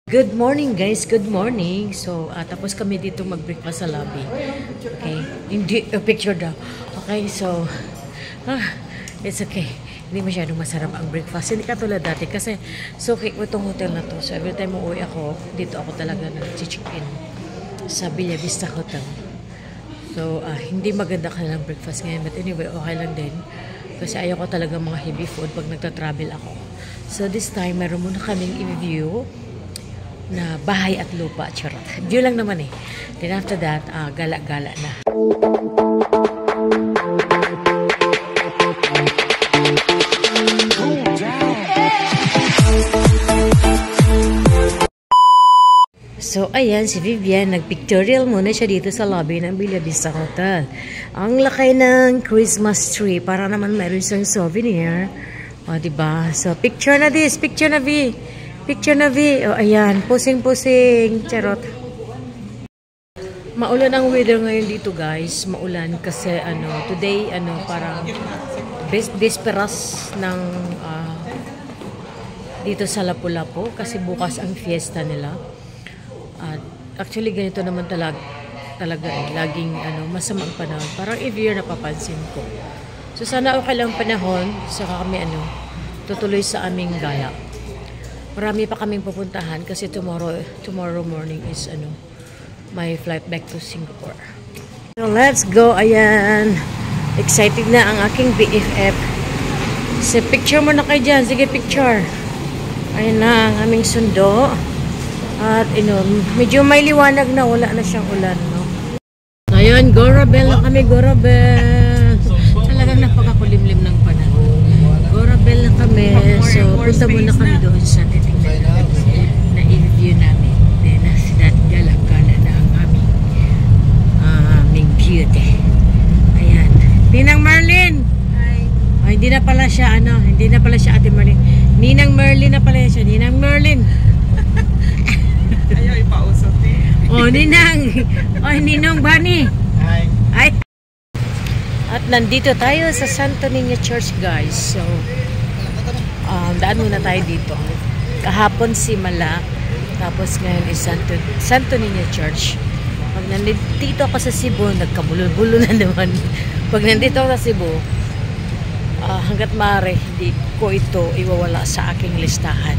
Good morning guys, good morning. So, tapos kami dito mag-breakfast sa lobby. Okay, hindi, picture daw. Okay, so, it's okay. Hindi masyadong masarap ang breakfast. Hindi katulad dati kasi so cake mo itong hotel na to. So, every time uuwi ako, dito ako talaga nag-check-in sa Villa Vista Hotel. So, hindi maganda ka ng breakfast ngayon. But anyway, okay lang din. Kasi ayaw ko talaga mga heavy food pag nagta-travel ako. So, this time, meron muna kaming i-review na bahay at lupa, charot. View lang naman eh. Then after that, gala-gala na. So, ayan, si Vivian, nag-pictorial muna siya dito sa lobby ng Villa Vista Hotel. Ang laki ng Christmas tree, para naman meron siyang souvenir. O, diba? So, picture na this, picture na V. Picture na V. O, ayan. Pusing-pusing. Charot. Maulan ang weather ngayon dito, guys. Maulan kasi, today, parang bisperas ng, dito sa Lapu-Lapu. Kasi bukas ang fiesta nila. At, actually, ganito naman talaga laging, masamang panahon. Parang every year napapansin ko. So, sana okay lang panahon. Saka kami, tutuloy sa aming gala. Marami pa kaming pupuntahan kasi tomorrow morning is my flight back to Singapore. So let's go. Ayan. Excited na ang aking BFF. So picture mo na kayo dyan. Sige, picture. Ayan na ang aming sundo. At medyo may liwanag na. Wala na siyang ulan. No? Ayan, Gorabel na kami. Gorabel. Talagang napakakulimlim ng panahon. Gorabel na kami. So punta muna kami doon sa titingnan natin na i-review namin. Then after that, gala-gala na ang aming beauty. Ayan. Ninang Merlin! Hi! Oh, hindi na pala siya, hindi na pala siya Ate Merlin. Ninang Merlin na pala siya. Ninang Merlin! Ayaw ipausot eh. Oh, Ninang! Oh, Ninong Bani! Hi! Ay! At nandito tayo sa Santo Niño Church, guys. So, daan muna tayo dito. Kahapon si Mala, tapos ngayon is Santo Niño Church. Pag nandito ako sa Cebu, nagkabulo-bulo na naman. Pag nandito ako sa Cebu, hanggat maaari, hindi ko ito iwawala sa aking listahan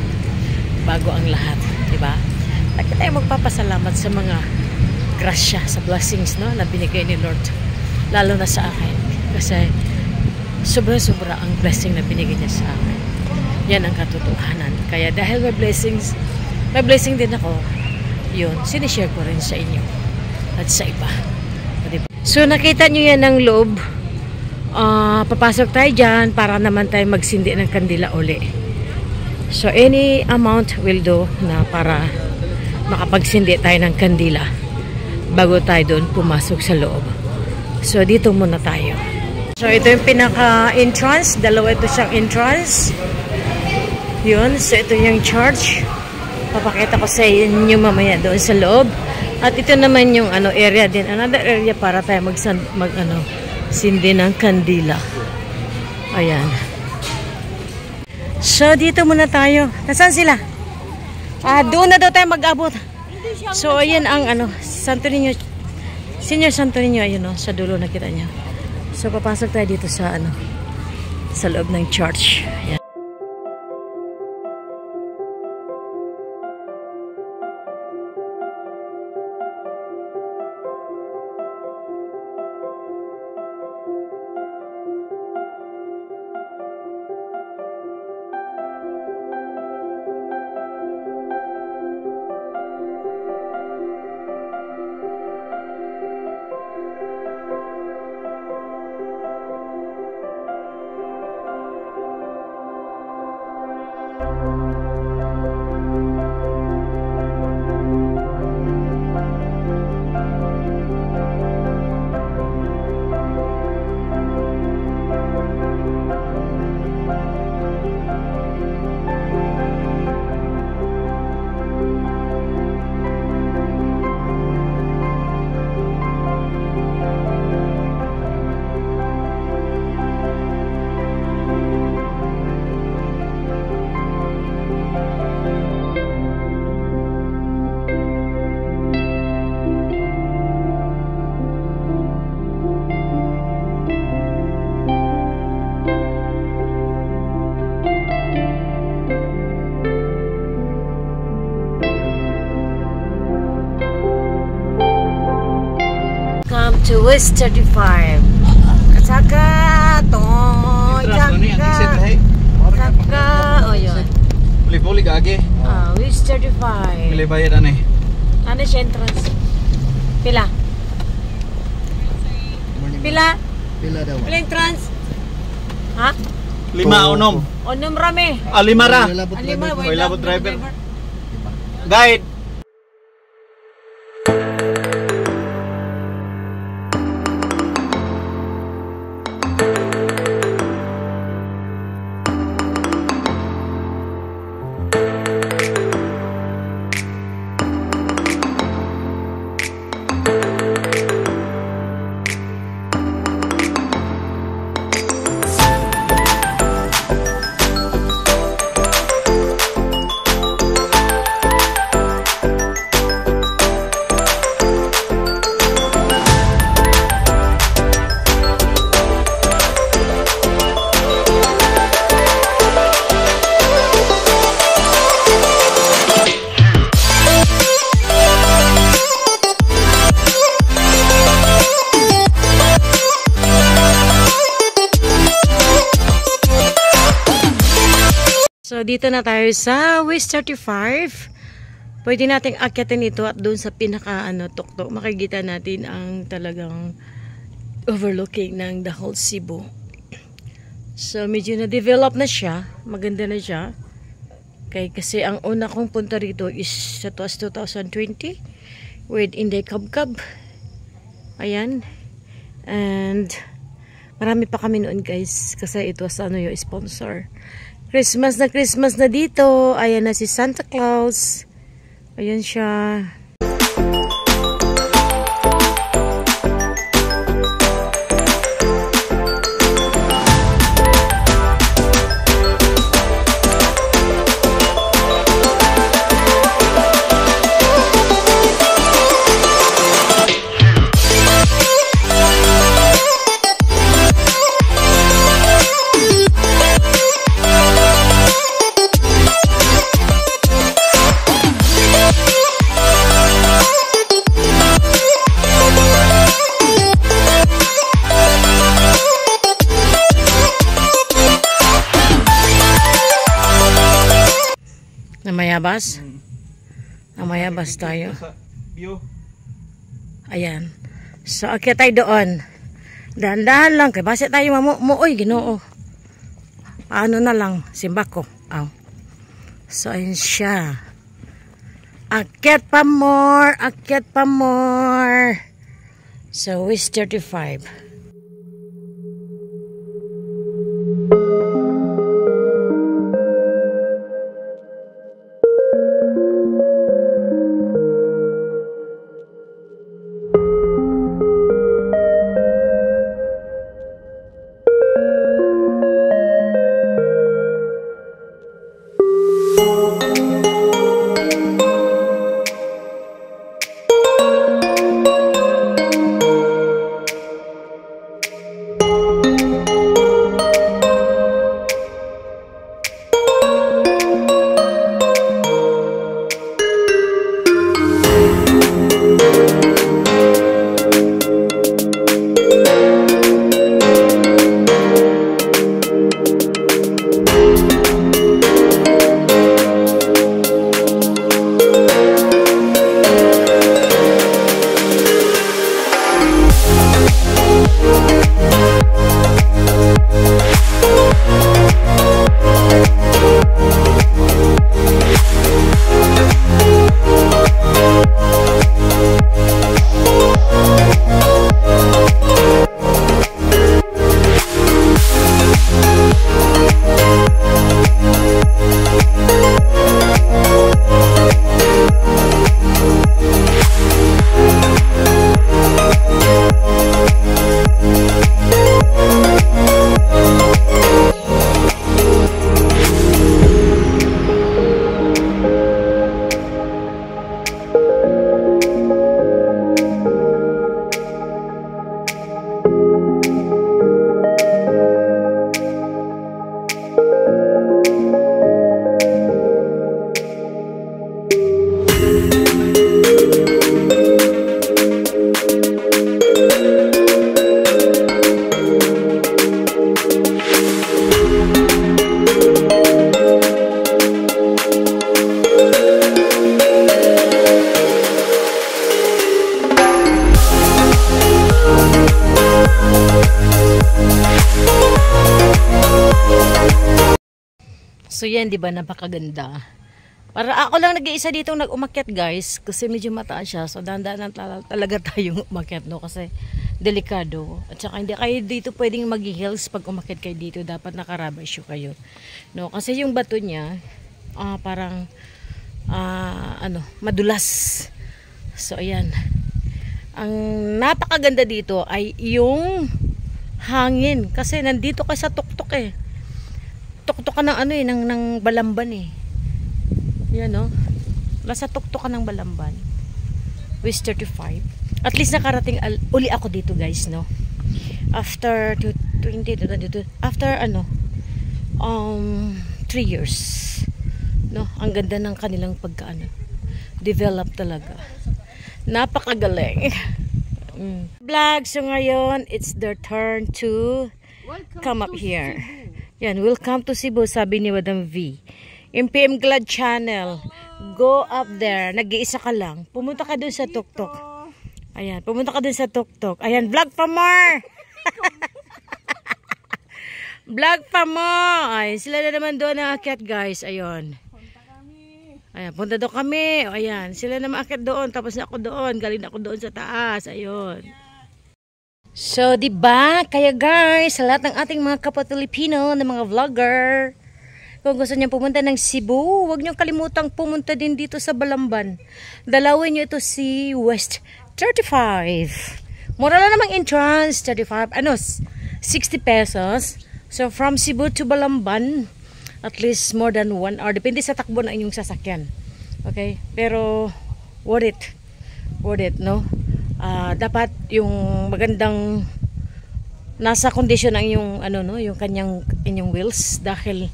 bago ang lahat, diba? Lagi tayo magpapasalamat sa mga grasya, sa blessings, no, na binigay ni Lord, lalo na sa akin, kasi sobra-sobra ang blessing na binigay niya sa akin. Yan ang katotohanan. Kaya dahil may blessing din ako, yun, sinishare ko rin sa inyo at sa iba. Diba? So nakita nyo yan ang loob. Papasok tayo dyan para naman tayo magsindi ng kandila uli. So any amount will do na para makapagsindi tayo ng kandila bago tayo doon pumasok sa loob. So dito muna tayo. So ito yung pinaka-entrance. Dalawa ito siyang entrance. Yun. So ito yung church. Papakita ko sa inyo mamaya doon sa loob. At ito naman yung area din. Another area para tayo sindi ng kandila. Ayan. So dito muna tayo. Nasaan sila? Doon na daw tayo mag-abot. So ayan ang Santo Niño, Senior Santo Niño, ayun sa dulo nakita niya. So papasok tayo dito sa sa loob ng church. Ayan. to West 35. Saka to. Saka. Oh, yun. Puli-puli kage. West 35. Pili bayad ano eh. Ano siya entrance? Pila? Pila? Pila daw. Pila entrance? Ha? 5 unom. Onom rame. 5 ra. Lima. May labot driver. Guide. So, dito na tayo sa West 35. Pwede nating akyatin ito at doon sa pinaka tuktok. Makikita natin ang talagang overlooking ng the whole Cebu. So, medyo na-develop na siya. Maganda na siya. Kasi ang una kong punta rito is sa 2020 with Inday Kabkab. Ayan. And marami pa kami noon guys. Kasi ito sa yung sponsor. Christmas na dito. Ayan na si Santa Claus. Ayan siya. Namayabas? Namayabas tayo. Ayan. So, akyat tayo doon. Dahan-dahan lang. Kaya basta tayo mamuoy, Ginoo. Paano na lang? Simbako. Oh. So, ayan siya. Akyat pa more. Akyat pa more. So, West 35. So yan, di ba, napakaganda. Para ako lang nag-iisa dito nag-umakyat guys, kasi medyo mataas siya. So dahan-dahan talaga tayong umakyat, no, kasi delikado. At saka hindi kayo dito pwedeng mag-hills pag umakyat kayo dito, dapat nakarubber shoe kayo. No, kasi yung bato niya parang madulas. So ayan. Ang napakaganda dito ay yung hangin, kasi nandito ka sa tuktok eh. Tuktok ka ng ng Balamban eh. Yan, no? Nasa tuktok ka ng Balamban. With 35. At least nakarating uli ako dito, guys, no? After 3 years. No? Ang ganda ng kanilang develop talaga. Napakagaling. Vlog. So ngayon, it's their turn to come up here. Yan, welcome to Cebu, sabi ni Madam V. MPM Glad Channel. Go up there. Nag-iisa ka lang. Pumunta ka dun sa tuktok. Ayan, pumunta ka dun sa tuktok. Ayan, vlog pa more. Vlog pa more. Ay, sila na naman doon na akyat, guys. Ayun. Ayan, punta doon kami. Ayan, sila na maakyat doon. Tapos na ako doon. Galing ako doon sa taas. Ayun. So, diba? Kaya guys, sa lahat ng ating mga kapwa-Pilipino na mga vlogger, kung gusto niyo pumunta ng Cebu, huwag niyo kalimutang pumunta din dito sa Balamban. Dalawin niyo ito si West 35. Mura lang namang entrance, 35, 60 pesos. So from Cebu to Balamban, at least more than 1 hour. Depende sa takbo ng inyong sasakyan. Okay? Pero worth it. Worth it, no? Dapat yung magandang nasa condition ang inyong yung inyong wheels, dahil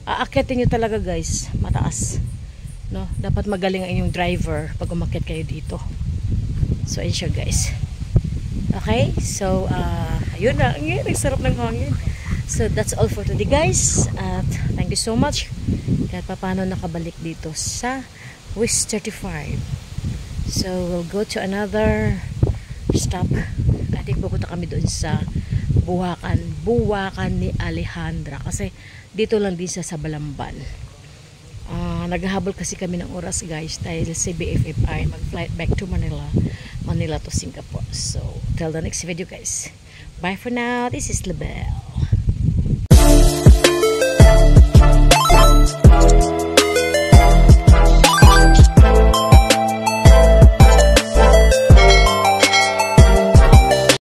aakyatin nyo talaga guys, mataas, no? Dapat magaling ang inyong driver pag umakyat kayo dito. So ayun siya guys. Okay, so ayun na, ang sarap ng hangin. So that's all for today guys, at thank you so much kahit paano nakabalik dito sa West 35. So we'll go to another stop. I think pupunta kami doon sa Buwakan ni Alejandra, kasi dito lang din sa Balamban. Naghahabol kasi kami ng oras guys, dahil si BFFI mag-flight back to Manila to Singapore. So till the next video guys, bye for now. This is Labelle.